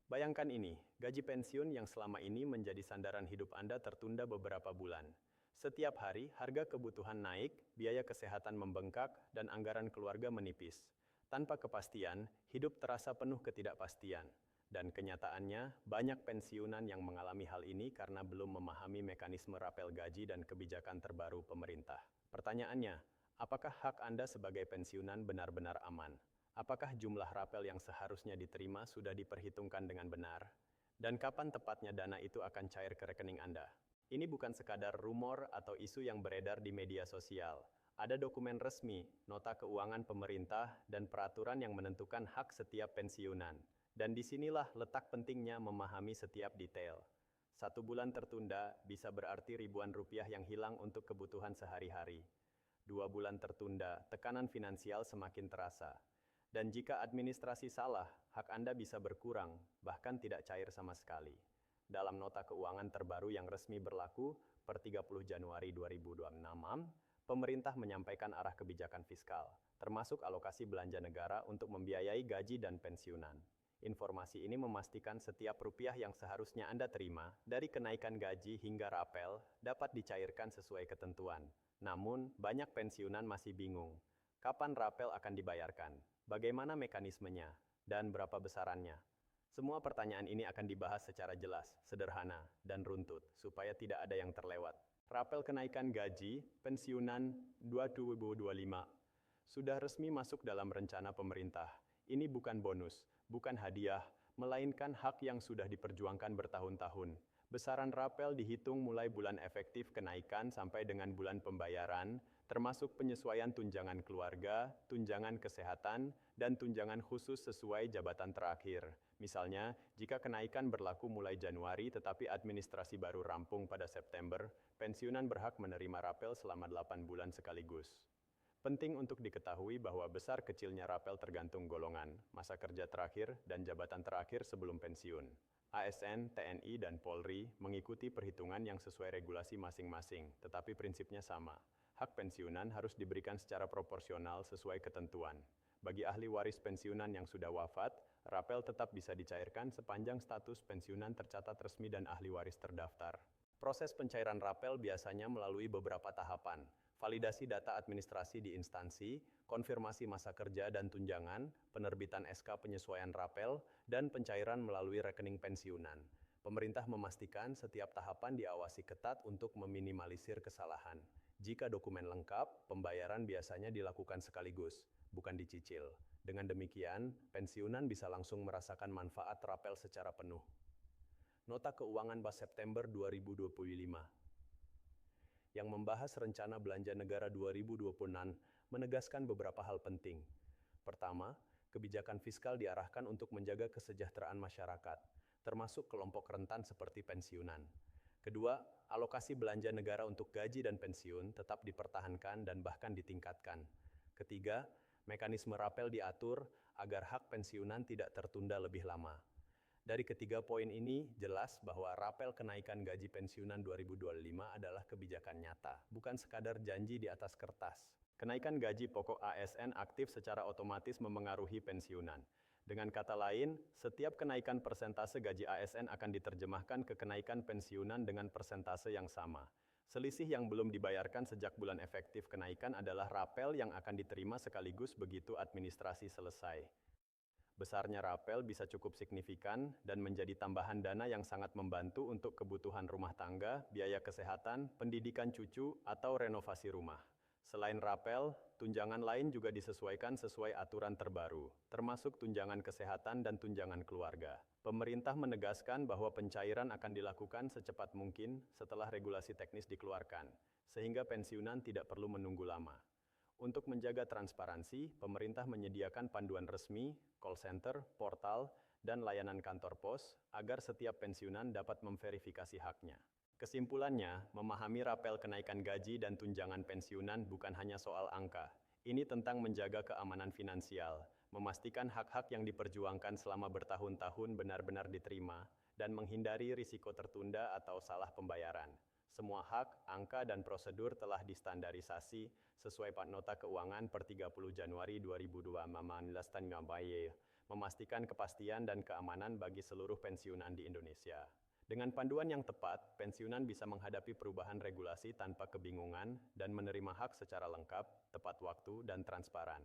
Bayangkan ini, gaji pensiun yang selama ini menjadi sandaran hidup Anda tertunda beberapa bulan. Setiap hari, harga kebutuhan naik, biaya kesehatan membengkak, dan anggaran keluarga menipis. Tanpa kepastian, hidup terasa penuh ketidakpastian. Dan kenyataannya, banyak pensiunan yang mengalami hal ini karena belum memahami mekanisme rapel gaji dan kebijakan terbaru pemerintah. Pertanyaannya, apakah hak Anda sebagai pensiunan benar-benar aman? Apakah jumlah rapel yang seharusnya diterima sudah diperhitungkan dengan benar? Dan kapan tepatnya dana itu akan cair ke rekening Anda? Ini bukan sekadar rumor atau isu yang beredar di media sosial. Ada dokumen resmi, nota keuangan pemerintah, dan peraturan yang menentukan hak setiap pensiunan. Dan disinilah letak pentingnya memahami setiap detail. 1 bulan tertunda bisa berarti ribuan rupiah yang hilang untuk kebutuhan sehari-hari. 2 bulan tertunda, tekanan finansial semakin terasa. Dan jika administrasi salah, hak Anda bisa berkurang, bahkan tidak cair sama sekali. Dalam nota keuangan terbaru yang resmi berlaku per 30 Januari 2026, pemerintah menyampaikan arah kebijakan fiskal, termasuk alokasi belanja negara untuk membiayai gaji dan pensiunan. Informasi ini memastikan setiap rupiah yang seharusnya Anda terima, dari kenaikan gaji hingga rapel, dapat dicairkan sesuai ketentuan. Namun, banyak pensiunan masih bingung. Kapan rapel akan dibayarkan? Bagaimana mekanismenya? Dan berapa besarannya? Semua pertanyaan ini akan dibahas secara jelas, sederhana, dan runtut, supaya tidak ada yang terlewat. Rapel kenaikan gaji, pensiunan 2025 sudah resmi masuk dalam rencana pemerintah. Ini bukan bonus, bukan hadiah, melainkan hak yang sudah diperjuangkan bertahun-tahun. Besaran rapel dihitung mulai bulan efektif kenaikan sampai dengan bulan pembayaran, termasuk penyesuaian tunjangan keluarga, tunjangan kesehatan, dan tunjangan khusus sesuai jabatan terakhir. Misalnya, jika kenaikan berlaku mulai Januari tetapi administrasi baru rampung pada September, pensiunan berhak menerima rapel selama 8 bulan sekaligus. Penting untuk diketahui bahwa besar kecilnya rapel tergantung golongan, masa kerja terakhir, dan jabatan terakhir sebelum pensiun. ASN, TNI, dan Polri mengikuti perhitungan yang sesuai regulasi masing-masing, tetapi prinsipnya sama. Hak pensiunan harus diberikan secara proporsional sesuai ketentuan. Bagi ahli waris pensiunan yang sudah wafat, rapel tetap bisa dicairkan sepanjang status pensiunan tercatat resmi dan ahli waris terdaftar. Proses pencairan rapel biasanya melalui beberapa tahapan. Validasi data administrasi di instansi, konfirmasi masa kerja dan tunjangan, penerbitan SK penyesuaian rapel, dan pencairan melalui rekening pensiunan. Pemerintah memastikan setiap tahapan diawasi ketat untuk meminimalisir kesalahan. Jika dokumen lengkap, pembayaran biasanya dilakukan sekaligus, bukan dicicil. Dengan demikian, pensiunan bisa langsung merasakan manfaat rapel secara penuh. Nota Keuangan Bas September 2025 yang membahas rencana belanja negara 2026 menegaskan beberapa hal penting. Pertama, kebijakan fiskal diarahkan untuk menjaga kesejahteraan masyarakat, termasuk kelompok rentan seperti pensiunan. Kedua, alokasi belanja negara untuk gaji dan pensiun tetap dipertahankan dan bahkan ditingkatkan. Ketiga, mekanisme rapel diatur agar hak pensiunan tidak tertunda lebih lama. Dari ketiga poin ini, jelas bahwa rapel kenaikan gaji pensiunan 2025 adalah kebijakan nyata, bukan sekadar janji di atas kertas. Kenaikan gaji pokok ASN aktif secara otomatis memengaruhi pensiunan. Dengan kata lain, setiap kenaikan persentase gaji ASN akan diterjemahkan ke kenaikan pensiunan dengan persentase yang sama. Selisih yang belum dibayarkan sejak bulan efektif kenaikan adalah rapel yang akan diterima sekaligus begitu administrasi selesai. Besarnya rapel bisa cukup signifikan dan menjadi tambahan dana yang sangat membantu untuk kebutuhan rumah tangga, biaya kesehatan, pendidikan cucu, atau renovasi rumah. Selain rapel, tunjangan lain juga disesuaikan sesuai aturan terbaru, termasuk tunjangan kesehatan dan tunjangan keluarga. Pemerintah menegaskan bahwa pencairan akan dilakukan secepat mungkin setelah regulasi teknis dikeluarkan, sehingga pensiunan tidak perlu menunggu lama. Untuk menjaga transparansi, pemerintah menyediakan panduan resmi, call center, portal, dan layanan kantor pos agar setiap pensiunan dapat memverifikasi haknya. Kesimpulannya, memahami rapel kenaikan gaji dan tunjangan pensiunan bukan hanya soal angka. Ini tentang menjaga keamanan finansial, memastikan hak-hak yang diperjuangkan selama bertahun-tahun benar-benar diterima, dan menghindari risiko tertunda atau salah pembayaran. Semua hak, angka, dan prosedur telah distandarisasi sesuai Nota Keuangan per 30 Januari 2025 memastikan kepastian dan keamanan bagi seluruh pensiunan di Indonesia. Dengan panduan yang tepat, pensiunan bisa menghadapi perubahan regulasi tanpa kebingungan dan menerima hak secara lengkap, tepat waktu, dan transparan.